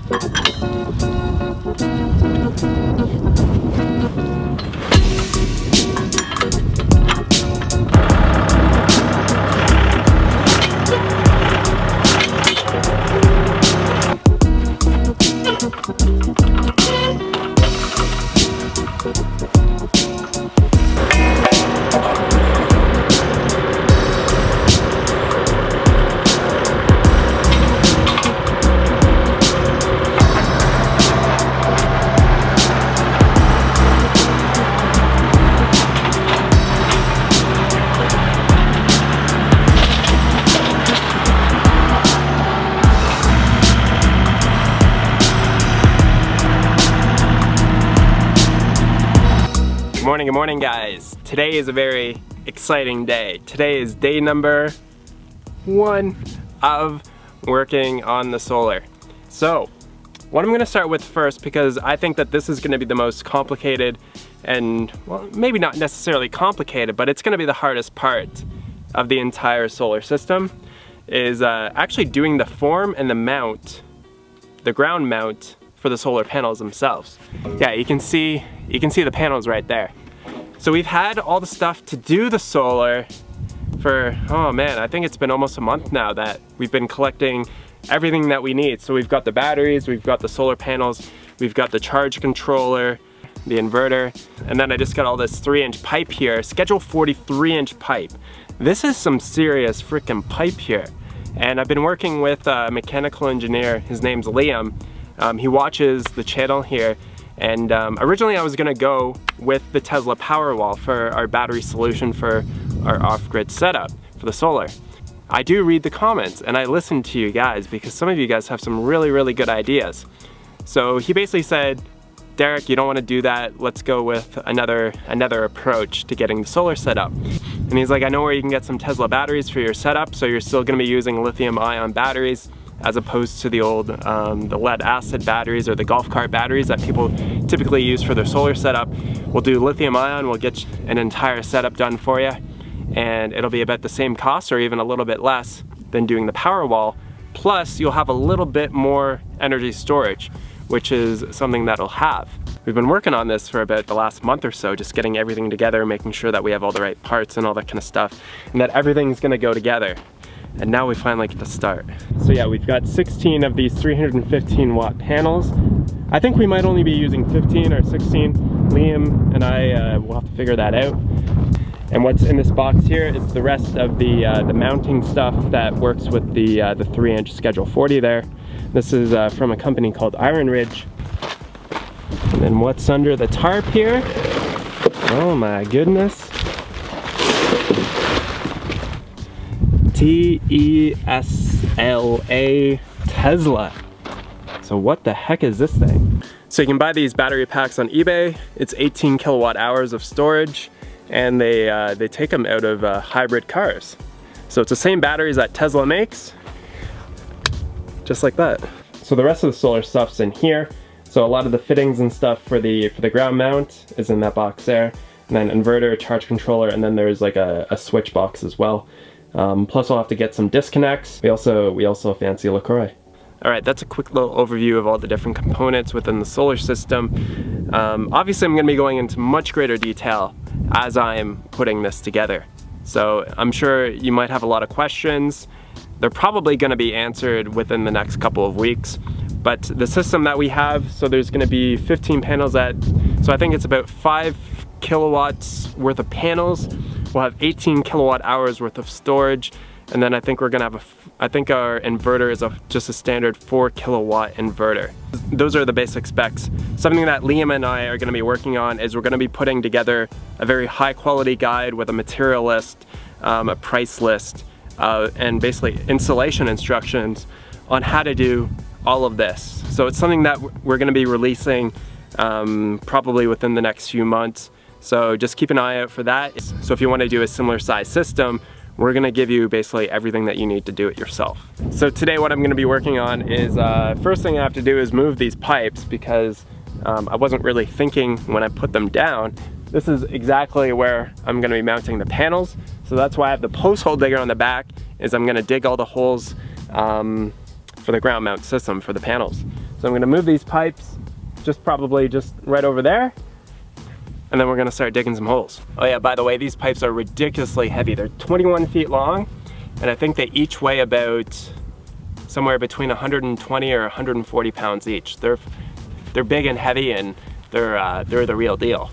Good morning guys. Today is a very exciting day. Today is day number 1 of working on the solar. So what I'm going to start with first, because I think that this is going to be the most complicated and, well, maybe not necessarily complicated, but it's going to be the hardest part of the entire solar system, is actually doing the form and the mount, the ground mount for the solar panels themselves. Yeah, you can see the panels right there. So we've had all the stuff to do the solar for, oh man, I think it's been almost a month now that we've been collecting everything that we need. So we've got the batteries, we've got the solar panels, we've got the charge controller, the inverter, and then I just got all this 3-inch pipe here, schedule 43-inch pipe. This is some serious freaking pipe here. And I've been working with a mechanical engineer, his name's Liam. He watches the channel here. And originally I was gonna go with the Tesla Powerwall for our battery solution for our off-grid setup for the solar. I do read the comments and I listen to you guys because some of you guys have some really good ideas. So he basically said, Derek, you don't want to do that. Let's go with another approach to getting the solar set up. And he's like, I know where you can get some Tesla batteries for your setup, so you're still gonna be using lithium-ion batteries as opposed to the old the lead acid batteries or the golf cart batteries that people typically use for their solar setup. We'll do lithium ion, we'll get an entire setup done for you, and it'll be about the same cost or even a little bit less than doing the Powerwall. Plus you'll have a little bit more energy storage, which is something that'll have. We've been working on this for about the last month or so, just getting everything together, making sure that we have all the right parts and all that kind of stuff, and that everything's gonna go together. And now we finally get to start. So yeah, we've got 16 of these 315 watt panels. I think we might only be using 15 or 16. Liam and I will have to figure that out. And what's in this box here is the rest of the mounting stuff that works with the 3-inch Schedule 40 there. This is from a company called Iron Ridge. And then what's under the tarp here? Oh my goodness. T-E-S-L-A Tesla. So what the heck is this thing? So you can buy these battery packs on eBay. It's 18 kilowatt hours of storage, and they take them out of hybrid cars. So it's the same batteries that Tesla makes, just like that. So the rest of the solar stuff's in here. So a lot of the fittings and stuff for the ground mount is in that box there. And then inverter, charge controller, and then there's like a switch box as well. Plus we'll have to get some disconnects. We also fancy LaCroix. All right, that's a quick little overview of all the different components within the solar system. Obviously I'm gonna be going into much greater detail as I'm putting this together. So I'm sure you might have a lot of questions. They're probably gonna be answered within the next couple of weeks. But the system that we have, so there's gonna be 15 panels so I think it's about 5 kilowatts worth of panels. We'll have 18 kilowatt hours worth of storage, and then I think we're gonna have I think our inverter is just a standard 4 kilowatt inverter. Those are the basic specs. Something that Liam and I are gonna be working on is we're gonna be putting together a very high quality guide with a material list, a price list, and basically installation instructions on how to do all of this. So it's something that we're gonna be releasing probably within the next few months. So just keep an eye out for that. So if you want to do a similar size system, we're going to give you basically everything that you need to do it yourself. So today what I'm going to be working on is, first thing I have to do is move these pipes because I wasn't really thinking when I put them down. This is exactly where I'm going to be mounting the panels. So that's why I have the post hole digger on the back, is I'm going to dig all the holes for the ground mount system for the panels. So I'm gonna move these pipes probably just right over there, and then we're gonna start digging some holes. Oh yeah, by the way, these pipes are ridiculously heavy. They're 21 feet long, and I think they each weigh about somewhere between 120 or 140 pounds each. They're big and heavy, and they're the real deal.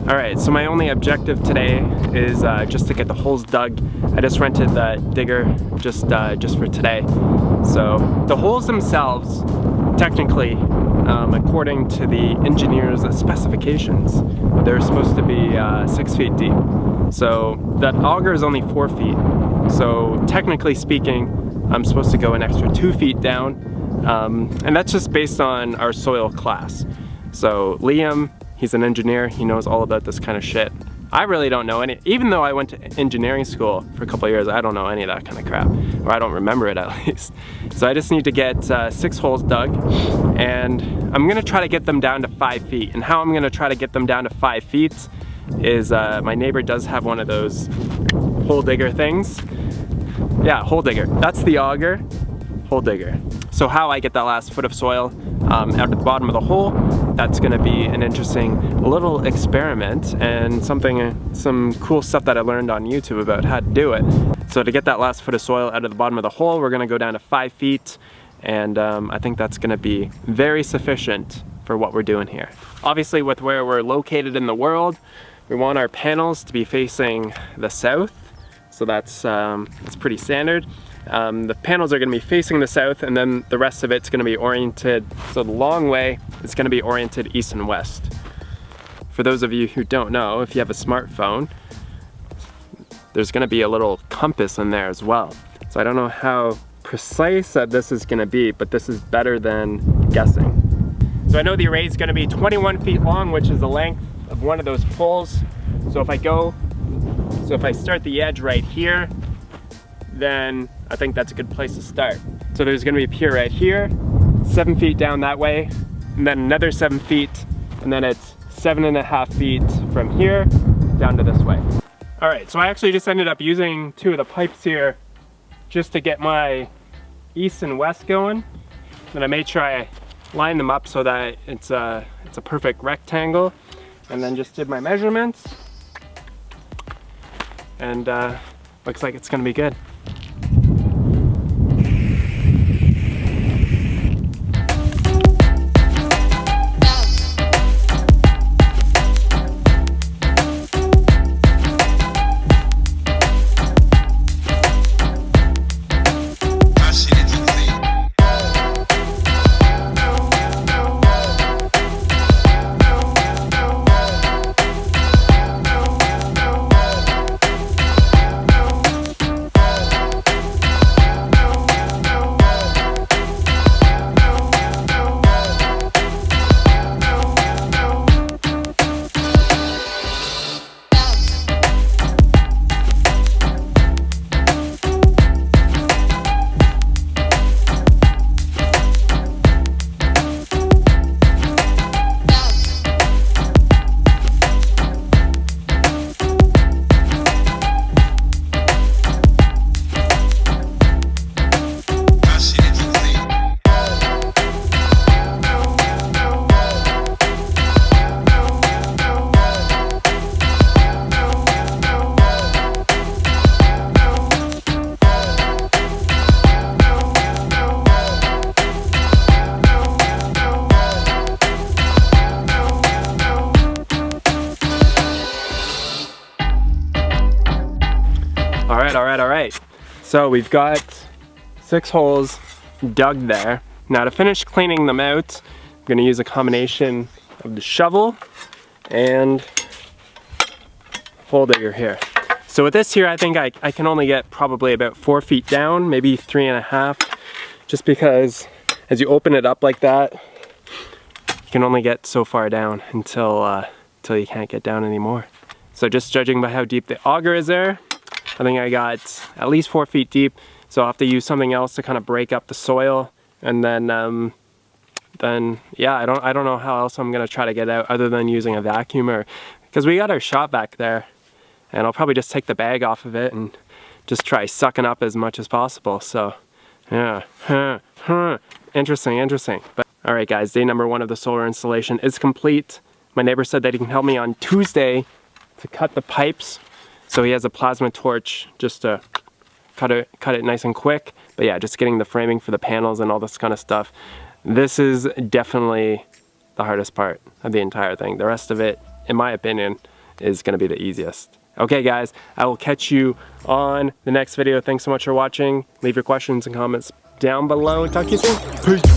Alright, so my only objective today is just to get the holes dug. I just rented the digger just for today. So the holes themselves, technically, according to the engineer's specifications, they're supposed to be 6 feet deep. So that auger is only 4 feet. So technically speaking, I'm supposed to go an extra 2 feet down, and that's just based on our soil class. So Liam, he's an engineer, he knows all about this kind of shit. I really don't know any, even though I went to engineering school for a couple of years, I don't know any of that kind of crap, or I don't remember it at least. So I just need to get 6 holes dug, and I'm gonna try to get them down to 5 feet. And how I'm gonna try to get them down to 5 feet is my neighbor does have one of those hole digger things. Yeah, hole digger, that's the auger, hole digger. So how I get that last foot of soil out at the bottom of the hole, that's gonna be an interesting little experiment and some cool stuff that I learned on YouTube about how to do it. So to get that last foot of soil out of the bottom of the hole, we're gonna go down to 5 feet, and I think that's gonna be very sufficient for what we're doing here. Obviously, with where we're located in the world, we want our panels to be facing the south, so that's pretty standard. The panels are going to be facing the south, and then the rest of it's going to be oriented, so the long way is going to be oriented east and west. For those of you who don't know, if you have a smartphone, there's going to be a little compass in there as well. So I don't know how precise that this is going to be, but this is better than guessing. So I know the array is going to be 21 feet long, which is the length of one of those poles. So if I start the edge right here, then I think that's a good place to start. So there's gonna be a pier right here, 7 feet down that way, and then another 7 feet, and then it's 7.5 feet from here down to this way. All right, so I actually just ended up using 2 of the pipes here just to get my east and west going. And I made sure I line them up so that it's a perfect rectangle, and then just did my measurements, and looks like it's gonna be good. All right. So we've got 6 holes dug there. Now to finish cleaning them out, I'm gonna use a combination of the shovel and full digger here. So with this here, I think I can only get probably about 4 feet down, maybe 3.5, just because as you open it up like that, you can only get so far down until you can't get down anymore. So just judging by how deep the auger is there, I think I got at least 4 feet deep. So I'll have to use something else to kind of break up the soil, and then yeah, I don't know how else I'm gonna try to get out other than using a vacuum, or because we got our shop back there, and I'll probably just take the bag off of it and just try sucking up as much as possible. So yeah, interesting. But all right, guys, day number 1 of the solar installation is complete. My neighbor said that he can help me on Tuesday to cut the pipes. So he has a plasma torch just to cut it nice and quick. But yeah, just getting the framing for the panels and all this kind of stuff. This is definitely the hardest part of the entire thing. The rest of it, in my opinion, is gonna be the easiest. Okay guys, I will catch you on the next video. Thanks so much for watching. Leave your questions and comments down below, and talk to you soon. Peace.